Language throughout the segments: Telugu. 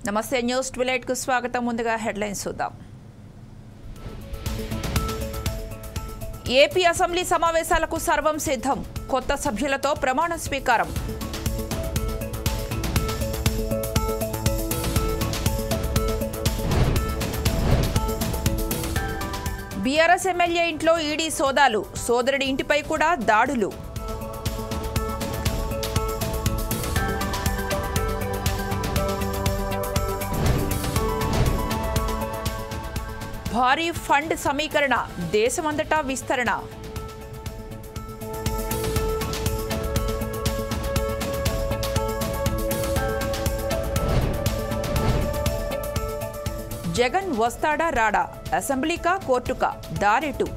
నమస్తే న్యూస్ 12 కు స్వాగతం. ముందుగా హెడ్లైన్స్ చూద్దాం. ఏపీ అసెంబ్లీ సమావేశాలకు సర్వం సిద్ధం. కొత్త సభ్యులతో ప్రమాణ స్వీకారం. బీఆర్ఎస్ ఎమ్మెల్యే ఇంట్లో ఈడీ సోదాలు. సోదరుడి ఇంటిపై కూడా దాడులు. భారీ ఫండ్ సమీకరణ. దేశమంతటా విస్తరణ. జగన్ వస్తాడా రాడా? అసెంబ్లీకా కోర్టుకా? దారెటు?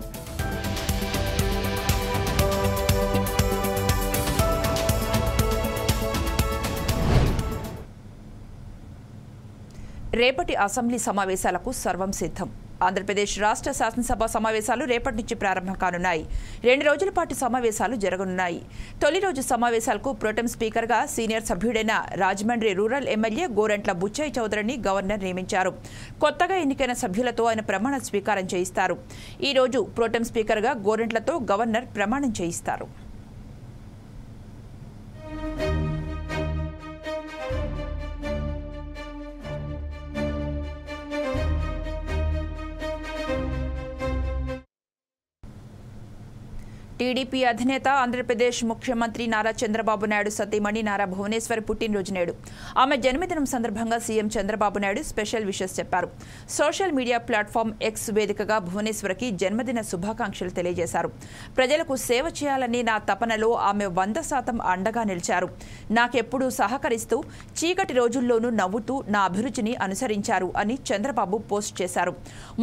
రేపటి అసెంబ్లీ సమావేశాలకు సర్వం సిద్ధం. ఆంధ్రప్రదేశ్ రాష్ట్ర శాసనసభ సమావేశాలు రేపటి నుంచి ప్రారంభం కానున్నాయి. 2 రోజుల పాటు సమావేశాలు జరగనున్నాయి. తొలి రోజు సమావేశాలకు ప్రోటెం స్పీకర్గా సీనియర్ సభ్యుడైన రాజమండ్రి రూరల్ ఎమ్మెల్యే గోరంట్ల బుచ్చయ్య చౌదరిని గవర్నర్ నియమించారు. కొత్తగా ఎన్నికైన సభ్యులతో ఆయన ప్రమాణ స్వీకారం చేయిస్తారు. ఈ రోజు ప్రోటెం స్పీకర్గా గోరంట్లతో గవర్నర్ ప్రమాణం చేయిస్తారు. టీడీపీ అధినేత ఆంధ్రప్రదేశ్ ముఖ్యమంత్రి నారా చంద్రబాబు నాయుడు సతీమణి నారా భువనేశ్వరి పుట్టినరోజు నేడు. ఆమె జన్మదినం సందర్భంగా CM Chandrababu Naidu special wishes చెప్పారు. సోషల్ మీడియా ప్లాట్ఫామ్ ఎక్స్ వేదికగా భువనేశ్వరికి జన్మదిన శుభాకాంక్షలు తెలియజేశారు. ప్రజలకు సేవ చేయాలని నా తపనలో ఆమె 100% అండగా నిలిచారు. నాకెప్పుడూ సహకరిస్తూ చీకటి రోజుల్లోనూ నవ్వుతూ నా అభిరుచిని అనుసరించారు అని చంద్రబాబు పోస్ట్ చేశారు.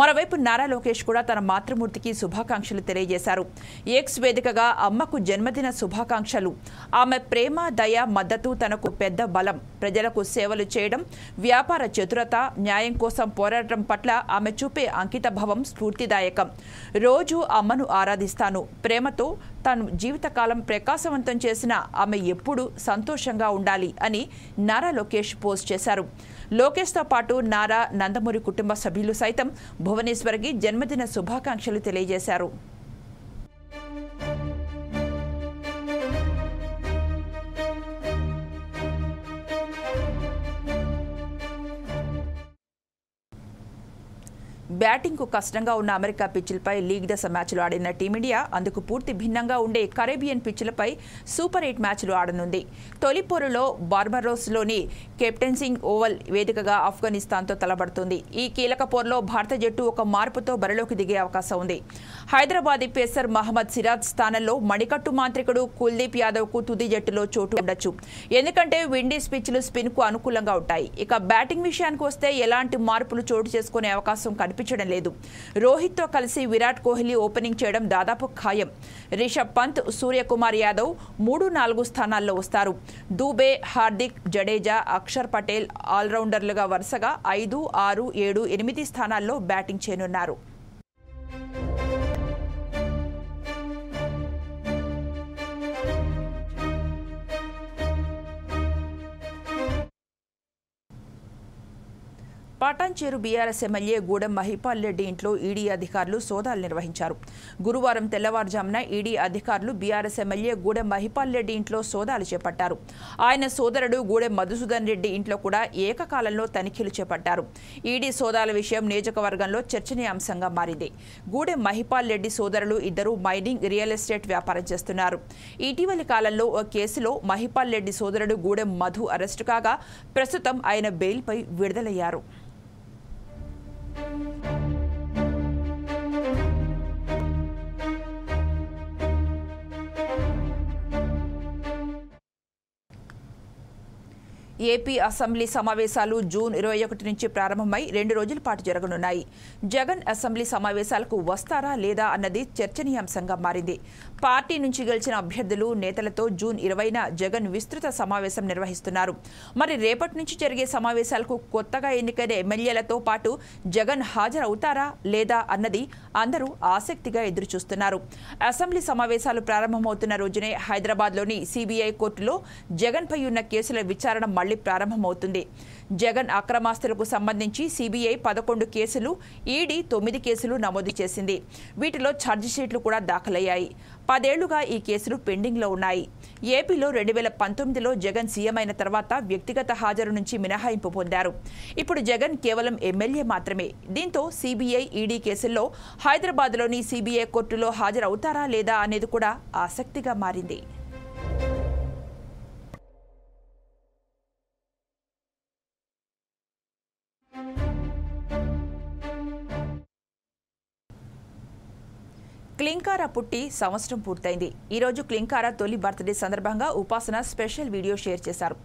మరోవైపు నారా లోకేష్ కూడా తన మాతృమూర్తికి శుభాకాంక్షలు తెలియజేశారు. ఎక్స్ వేదికగా అమ్మకు జన్మదిన శుభాకాంక్షలు. ఆమె ప్రేమ, దయ, మద్దతు తనకు పెద్ద బలం. ప్రజలకు సేవలు చేయడం, వ్యాపార చతురత, న్యాయం కోసం పోరాటం పట్ల ఆమె చూపే అంకితభావం స్ఫూర్తిదాయకం. రోజు అమ్మను ఆరాధిస్తాను. ప్రేమతో తాను జీవితకాలం ప్రకాశవంతం చేసిన ఆమె ఎప్పుడూ సంతోషంగా ఉండాలి అని నారా లోకేష్ పోస్ట్ చేశారు. లోకేష్తో పాటు నారా, నందమూరి కుటుంబ సభ్యులు సైతం భువనేశ్వరికి జన్మదిన శుభాకాంక్షలు తెలియజేశారు. బ్యాటింగ్కు కష్టంగా ఉన్న అమెరికా పిచ్లపై లీగ్ దశ మ్యాచ్లు ఆడిన టీమిండియా అందుకు పూర్తి భిన్నంగా ఉండే కరేబియన్ పిచ్లపై సూపర్ 8 మ్యాచ్లు ఆడనుంది. తొలి పోరులో బార్బరోస్లోని కెప్టెన్సింగ్ ఓవల్ వేదికగా ఆఫ్ఘనిస్తాన్తో తలబడుతుంది. ఈ కీలక పోరులో భారత జట్టు ఒక మార్పుతో బరిలోకి దిగే అవకాశం ఉంది. హైదరాబాదీ పేసర్ మహమ్మద్ సిరాజ్ స్థానంలో మణికట్టు మాంత్రికుడు కుల్దీప్ యాదవ్కు తుది జట్టులో చోటు ఉండొచ్చు. ఎందుకంటే విండీస్ పిచ్లు స్పిన్కు అనుకూలంగా ఉంటాయి. ఇక బ్యాటింగ్ విషయానికి వస్తే ఎలాంటి మార్పులు చోటు చేసుకునే అవకాశం కనిపించడం లేదు. రోహిత్తో కలిసి విరాట్ కోహ్లీ ఓపెనింగ్ చేయడం దాదాపు ఖాయం. రిషబ్ పంత్, సూర్యకుమార్ యాదవ్ 3, 4 స్థానాల్లో వస్తారు. దూబే, హార్దిక్, జడేజా, అక్షర్ పటేల్ ఆల్రౌండర్లుగా వరుసగా 5, 6, 7, 8 స్థానాల్లో బ్యాటింగ్ చేయనున్నారు. పటాన్చేరు బీఆర్ఎస్ ఎమ్మెల్యే గూడెం మహిపాల్ రెడ్డి ఇంట్లో ఈడీ అధికారులు సోదాలు నిర్వహించారు. గురువారం తెల్లవారుజామున ఈడీ అధికారులు బీఆర్ఎస్ ఎమ్మెల్యే గూడెం మహిపాల్ రెడ్డి ఇంట్లో సోదాలు చేపట్టారు. ఆయన సోదరుడు గూడెం మధుసూదన్ రెడ్డి ఇంట్లో కూడా ఏకకాలంలో తనిఖీలు చేపట్టారు. ఈడీ సోదాల విషయం నియోజకవర్గంలో చర్చనీయాంశంగా మారింది. గూడెం మహిపాల్ రెడ్డి సోదరులు ఇద్దరు మైనింగ్, రియల్ ఎస్టేట్ వ్యాపారం చేస్తున్నారు. ఇటీవలి కాలంలో ఓ కేసులో మహిపాల్ రెడ్డి సోదరుడు గూడెం మధు అరెస్టు కాగా ప్రస్తుతం ఆయన బెయిల్పై విడుదలయ్యారు. ఏపీ అసెంబ్లీ సమావేశాలు జూన్ 21 నుంచి ప్రారంభమై 2 రోజుల పాటు జరగనున్నాయి. జగన్ అసెంబ్లీ సమావేశాలకు వస్తారా లేదా అన్నది చర్చనీయాంశంగా మారింది. పార్టీ నుంచి గెలిచిన అభ్యర్థులు, నేతలతో జూన్ 20న జగన్ విస్తృత సమావేశం నిర్వహిస్తున్నారు. మరి రేపటి నుంచి జరిగే సమావేశాలకు కొత్తగా ఎన్నికైన ఎమ్మెల్యేలతో పాటు జగన్ హాజరవుతారా లేదా అన్నది అందరూ ఆసక్తిగా ఎదురుచూస్తున్నారు. అసెంబ్లీ సమావేశాలు ప్రారంభమవుతున్న రోజునే హైదరాబాద్లోని సిబిఐ కోర్టులో జగన్పై ఉన్న కేసుల విచారణ మళ్లీ ప్రారంభమవుతుంది. జగన్ అక్రమాస్తులకు సంబంధించి సీబీఐ 11 కేసులు, ఈడీ 9 కేసులు నమోదు చేసింది. వీటిలో ఛార్జిషీట్లు కూడా దాఖలయ్యాయి. 10 ఏళ్లుగా ఈ కేసులు పెండింగ్లో ఉన్నాయి. ఏపీలో 2019లో జగన్ సీఎం అయిన తర్వాత వ్యక్తిగత హాజరు నుంచి మినహాయింపు పొందారు. ఇప్పుడు జగన్ కేవలం ఎమ్మెల్యే మాత్రమే. దీంతో సీబీఐ, ఈడీ కేసుల్లో హైదరాబాద్లోని సీబీఐ కోర్టులో హాజరవుతారా లేదా అనేది కూడా ఆసక్తిగా మారింది. క్లింకారా పుట్టి సంవత్సరం పూర్తయింది. ఈరోజు క్లింకారా తొలి బర్త్డే సందర్భంగా ఉపాసన స్పెషల్ వీడియో షేర్ చేశారు.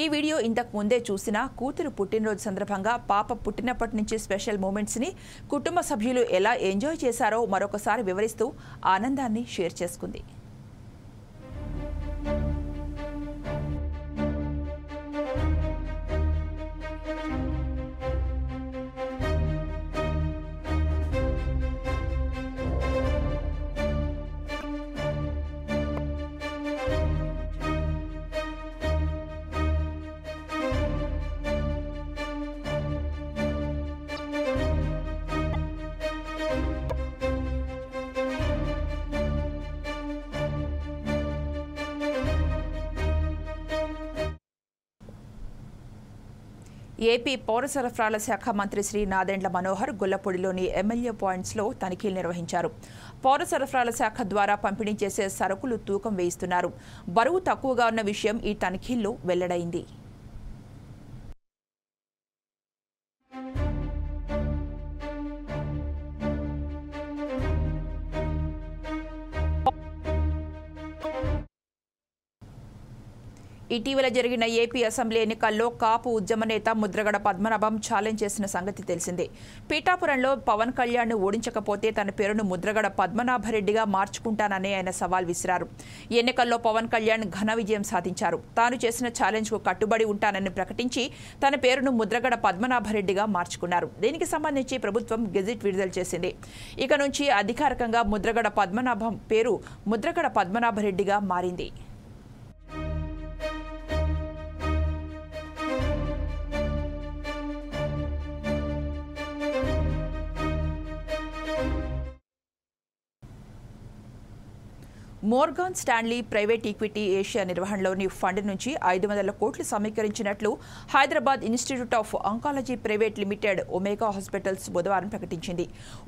ఈ వీడియో ఇంతకు ముందే చూసిన కూతురు పుట్టినరోజు సందర్భంగా పాప పుట్టినప్పటి నుంచి స్పెషల్ మూమెంట్స్ని కుటుంబ సభ్యులు ఎలా ఎంజాయ్ చేశారో మరొకసారి వివరిస్తూ ఆనందాన్ని షేర్ చేసుకుంది. ఏపీ పౌర సరఫరాల శాఖ మంత్రి శ్రీ నాదెండ్ల మనోహర్ గొల్లపూడిలోని ఎమ్మెల్యే పాయింట్స్లో తనిఖీలు నిర్వహించారు. పౌర సరఫరాల శాఖ ద్వారా పంపిణీ చేసే సరుకులు తూకం వేయిస్తున్నారు. బరువు తక్కువగా ఉన్న విషయం ఈ తనిఖీల్లో వెల్లడైంది. ఇటీవల జరిగిన ఏపీ అసెంబ్లీ ఎన్నికల్లో కాపు ఉద్యమ నేత ముద్రగడ పద్మనాభం ఛాలెంజ్ చేసిన సంగతి తెలిసిందే. పీఠాపురంలో పవన్ కళ్యాణ్ ను ఓడించకపోతే తన పేరును ముద్రగడ పద్మనాభరెడ్డిగా మార్చుకుంటానని ఆయన సవాల్ విసిరారు. ఎన్నికల్లో పవన్ కళ్యాణ్ ఘన విజయం సాధించారు. తాను చేసిన ఛాలెంజ్ కు కట్టుబడి ఉంటానని ప్రకటించి తన పేరును ముద్రగడ పద్మనాభరెడ్డిగా మార్చుకున్నారు. దీనికి సంబంధించి ప్రభుత్వం గెజిట్ విడుదల చేసింది. ఇక నుంచి అధికారికంగా ముద్రగడ పద్మనాభం పేరు ముద్రగడ పద్మనాభరెడ్డిగా మారింది. Morgan Stanley private equity Asia నిర్వహణలోని ఫండ్ నుంచి 500 కోట్లు సమీకరించినట్లు Hyderabad institute of oncology private limited Omega hospitals బుధవారం ప్రకటించింది.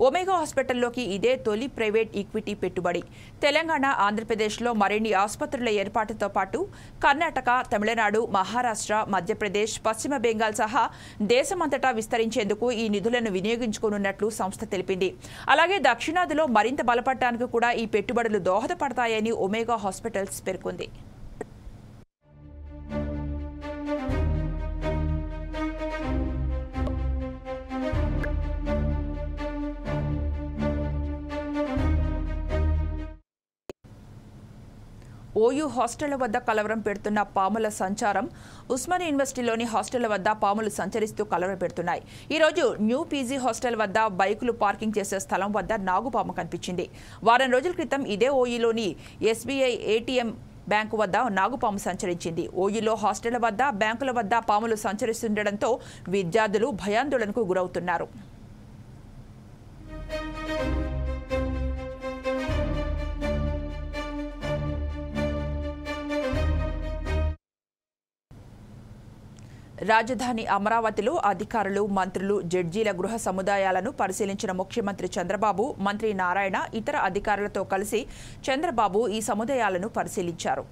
ఒమేగా హాస్పిటల్లోకి ఇదే తొలి ప్రైవేట్ ఈక్విటీ పెట్టుబడి. తెలంగాణ, ఆంధ్రప్రదేశ్లో మరిన్ని ఆసుపత్రుల ఏర్పాటుతో పాటు కర్ణాటక, తమిళనాడు, మహారాష్ట్ర, మధ్యప్రదేశ్, పశ్చిమ బెంగాల్ సహా దేశమంతటా విస్తరించేందుకు ఈ నిధులను వినియోగించుకోనున్నట్లు సంస్థ తెలిపింది. అలాగే దక్షిణాదిలో మరింత బలపడటానికి కూడా ఈ పెట్టుబడులు దోహదపడతాయని ఒమేగా హాస్పిటల్స్ పేర్కొంది. ఓయూ హాస్టళ్ల వద్ద కలవరం పెడుతున్న పాముల సంచారం. ఉస్మానియా యూనివర్సిటీలోని హాస్టళ్ల వద్ద పాములు సంచరిస్తూ కలవరం పెడుతున్నాయి. ఈరోజు న్యూ పీజీ హాస్టల్ వద్ద బైకులు పార్కింగ్ చేసే స్థలం వద్ద నాగుపాము కనిపించింది. వారం రోజుల క్రితం ఇదే ఓయూలోని ఎస్బీఐ ఏటీఎం బ్యాంకు వద్ద నాగుపాము సంచరించింది. ఓయూలో హాస్టళ్ల వద్ద, బ్యాంకుల వద్ద పాములు సంచరిస్తుండటంతో విద్యార్థులు భయాందోళనకు గురవుతున్నారు. రాజధాని అమరావతిలో అధికారులు, మంత్రులు, జడ్జీల గృహ సముదాయాలను పరిశీలించిన ముఖ్యమంత్రి చంద్రబాబు, మంత్రి నారాయణ, ఇతర అధికారులతో కలిసి చంద్రబాబు ఈ సముదాయాలను పరిశీలించారు.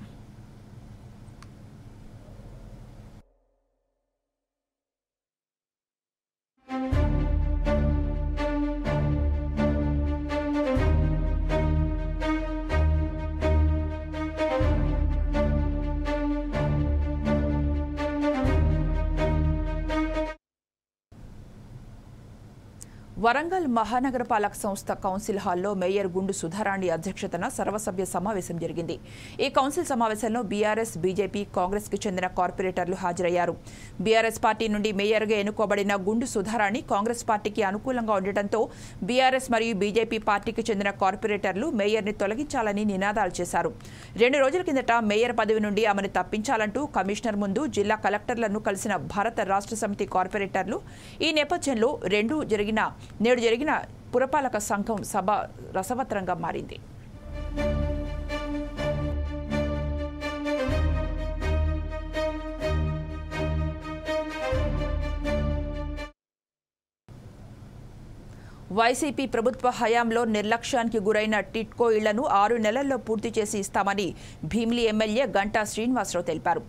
వరంగల్ మహానగరపాలక సంస్థ కౌన్సిల్ హాల్లో మేయర్ గుండు సుధారాణి అధ్యక్షతన సర్వసభ్య సమావేశం జరిగింది. ఈ కౌన్సిల్ సమావేశంలో బీఆర్ఎస్, బీజేపీ, కాంగ్రెస్ కి చెందిన కార్పొరేటర్లు హాజరయ్యారు. బీఆర్ఎస్ పార్టీ నుండి మేయర్గా ఎన్నుకోబడిన గుండు సుధారాణి కాంగ్రెస్ పార్టీకి అనుకూలంగా ఉండటంతో బీఆర్ఎస్ మరియు బీజేపీ పార్టీకి చెందిన కార్పొరేటర్లు మేయర్ని తొలగించాలని నినాదాలు చేశారు. 2 రోజుల కిందట మేయర్ పదవి నుండి ఆమెను తప్పించాలంటూ కమిషనర్ ముందు జిల్లా కలెక్టర్లను కలిసిన భారత రాష్ట్ర సమితి కార్పొరేటర్లు ఈ నేపథ్యంలో నేడు జరిగిన పురపాలక సంఘం సభ రసవత్రంగా మారింది. వైసీపీ ప్రభుత్వ హయాంలో నిర్లక్ష్యానికి గురైన టిట్కో ఇళ్లను 6 నెలల్లో పూర్తి చేసి ఇస్తామని భీమిలి ఎమ్మెల్యే గంటా శ్రీనివాసరావు తెలిపారు.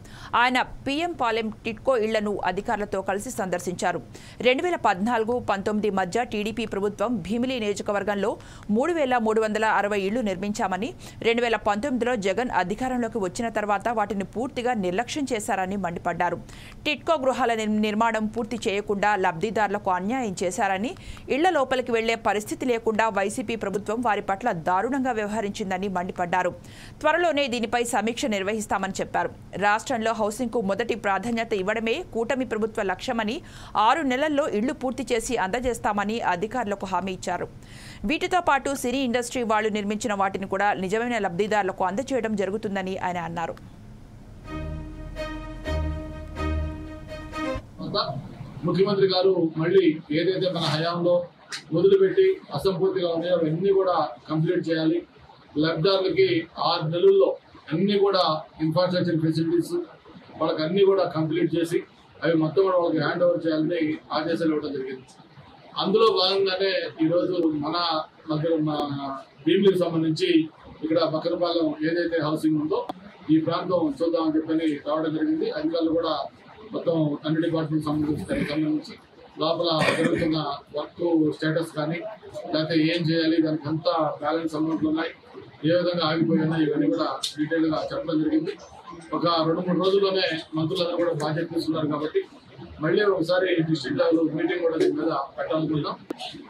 ఆయన పీఎం పాలెం టిట్కో ఇళ్లను అధికారులతో కలిసి సందర్శించారు. 2014-19 మధ్య టీడీపీ ప్రభుత్వం భీమిలి నియోజకవర్గంలో 3,360 ఇళ్లు నిర్మించామని, 2019లో జగన్ అధికారంలోకి వచ్చిన తర్వాత వాటిని పూర్తిగా నిర్లక్ష్యం చేశారని మండిపడ్డారు. టిట్కో గృహాల నిర్మాణం పూర్తి చేయకుండా లబ్ధిదారులకు అన్యాయం చేశారని, ఇళ్ల లోపలికి వెళ్లే పరిస్థితి లేకుండా వైసీపీ ప్రభుత్వం వారి పట్ల దారుణంగా వ్యవహరించిందని మండిపడ్డారు. త్వరలోనే దీనిపై సమీక్ష నిర్వహిస్తామని చెప్పారు. రాష్ట్రంలో హౌసింగ్కు మొదటి ప్రాధాన్యత ఇవ్వడమే కూటమి ప్రభుత్వ లక్ష్యమని, 6 నెలల్లో ఇళ్లు పూర్తి చేసి అందజేస్తామని అధికారులకు హామీ ఇచ్చారు. వీటితో పాటు సినీ ఇండస్ట్రీ వాళ్లు నిర్మించిన వాటిని కూడా నిజమైన లబ్ధిదారులకు అందజేయడం జరుగుతుందని ఆయన అన్నారు. ముఖ్యమంత్రి గారు మళ్ళీ ఏదైతే మన హయాంలో మొదలుపెట్టి అసంపూర్తిగా ఉన్నాయో అవన్నీ కూడా కంప్లీట్ చేయాలి. లబ్ధిదారులకి 6 నెలల్లో అన్ని కూడా ఇన్ఫ్రాస్ట్రక్చర్ ఫెసిలిటీస్ వాళ్ళకి అన్ని కూడా కంప్లీట్ చేసి అవి మొత్తం కూడా వాళ్ళకి హ్యాండ్ ఓవర్ చేయాలని ఆదేశాలు ఇవ్వడం జరిగింది. అందులో భాగంగానే ఈరోజు మన భీమిలికి సంబంధించి ఇక్కడ బక్కనపాలెం ఏదైతే హౌసింగ్ ఉందో ఈ ప్రాంతం చూద్దామని చెప్పని రావడం జరిగింది. అధికారులు కూడా మొత్తం అన్ని డిపార్ట్మెంట్ సంబంధించి లోపల జరుగుతున్న వర్క్ స్టేటస్ కానీ లేకపోతే ఏం చేయాలి, దానికి ఎంత బ్యాలెన్స్ అమౌంట్లు ఉన్నాయి, ఏ విధంగా ఆగిపోయినా ఇవన్నీ కూడా డీటెయిల్గా చెప్పడం జరిగింది. ఒక 2-3 రోజుల్లోనే మంత్రులందరూ కూడా బాధ్యత తీసుకున్నారు కాబట్టి మళ్ళీ ఒకసారి డిస్ట్రిక్ట్ లెవెల్ మీటింగ్ కూడా దీని మీద పెట్టాలనుకుంటాం.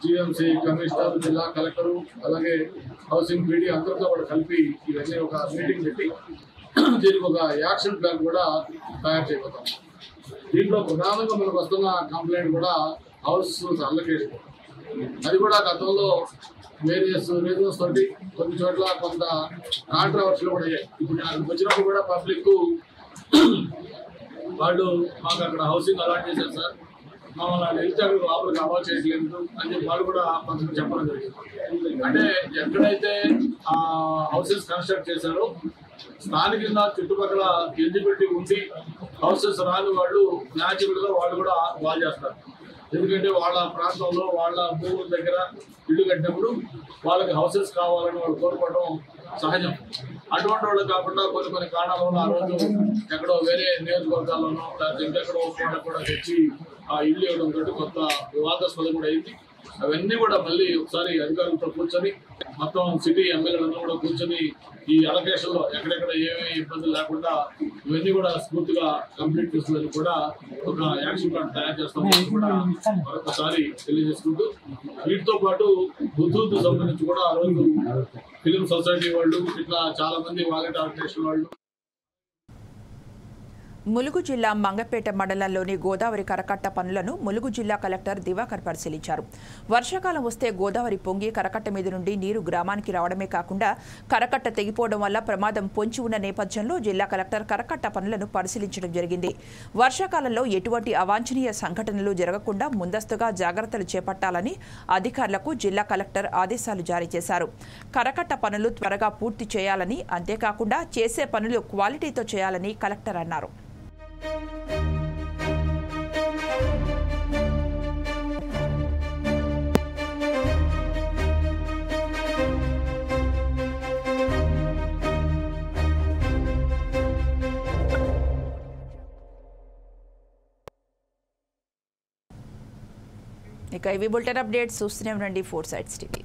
జీఎంసీ, కమిషనర్, జిల్లా కలెక్టరు, అలాగే హౌసింగ్ పీడీ అందరితో కూడా కలిపి ఇవన్నీ ఒక మీటింగ్ పెట్టి దీనికి ఒక యాక్షన్ ప్లాన్ కూడా తయారు చేయబోతాం. దీంట్లో ప్రధానంగా మనకు వస్తున్న కంప్లైంట్ కూడా హౌస్ అలొకేషన్. అది కూడా గతంలో వేరియస్ రీజన్స్ తోటి కొన్ని చోట్ల కొంత కాంట్రవర్షియల్ కూడా అయ్యాయి. ఇప్పుడు నాకు వచ్చినప్పుడు కూడా పబ్లిక్ వాళ్ళు మాకు అక్కడ హౌసింగ్ అలాట్ చేశారు సార్, మమ్మల్ని వెళ్తే అక్కడ లోపలికి అలౌ చేయట్లేదు అని చెప్పి వాళ్ళు కూడా కొంచెం చెప్పడం జరిగింది. అంటే ఎక్కడైతే ఆ హౌసెస్ కన్స్ట్రక్ట్ చేశారో స్థానికంగా చుట్టుపక్కల ఎలిజిబిలిటీ ఉండి హౌసెస్ రాని వాళ్ళు న్యాచురల్ గా వాళ్ళు కూడా బాగా చేస్తారు. ఎందుకంటే వాళ్ళ ప్రాంతంలో వాళ్ళ భూముల దగ్గర ఇల్లు కట్టినప్పుడు వాళ్ళకి హౌసెస్ కావాలని వాళ్ళు కోరుకోవడం సహజం. అటువంటి వాళ్ళు కాకుండా కొన్ని కారణాల వల్ల ఆ రోజు ఎక్కడో వేరే నియోజకవర్గాల్లోనో లేకపోతే ఇంకెక్కడో కూడా తెచ్చి ఆ ఇల్లు ఇవ్వడం తోటి కొంత వివాదాస్పదం కూడా అయింది. అవన్నీ కూడా మళ్ళీ ఒకసారి అధికారులతో కూర్చొని మొత్తం సిటీ ఎమ్మెల్యేలందరూ కూడా కూర్చొని ఈ అలొకేషన్ లో ఎక్కడెక్కడ ఏమేమి ఇబ్బందులు లేకుండా ఇవన్నీ కూడా స్ఫూర్తిగా కంప్లీట్ చేస్తుందని కూడా ఒక యాక్షన్ ప్లాన్ తయారు చేస్తామని కూడా మరొకసారి తెలియజేసుకుంటూ, వీటితో పాటు హుదూద్ సంబంధించి కూడా ఆ రోజు ఫిలిం సొసైటీ వాళ్ళు ఇట్లా చాలా మంది వాలంటీర్ ఆర్గనైజేషన్ వాళ్ళు ములుగు జిల్లా మంగపేట మండలంలోని గోదావరి కరకట్ట పనులను ములుగు జిల్లా కలెక్టర్ దివాకర్ పరిశీలించారు. వర్షాకాలం వస్తే గోదావరి పొంగి కరకట్ట మీద నుండి నీరు గ్రామానికి రావడమే కాకుండా కరకట్ట తెగిపోవడం వల్ల ప్రమాదం పొంచి ఉన్న నేపథ్యంలో జిల్లా కలెక్టర్ కరకట్ట పనులను పరిశీలించడం జరిగింది. వర్షాకాలంలో ఎటువంటి అవాంఛనీయ సంఘటనలు జరగకుండా ముందస్తుగా జాగ్రత్తలు చేపట్టాలని అధికారులకు జిల్లా కలెక్టర్ ఆదేశాలు జారీ చేశారు. కరకట్ట పనులు త్వరగా పూర్తి చేయాలని, అంతేకాకుండా చేసే పనులు క్వాలిటీతో చేయాలని కలెక్టర్ అన్నారు. ఇక ఇవి బులెటిన్ అప్డేట్స్ చూస్తూనే ఉండండి 4 Sides TV.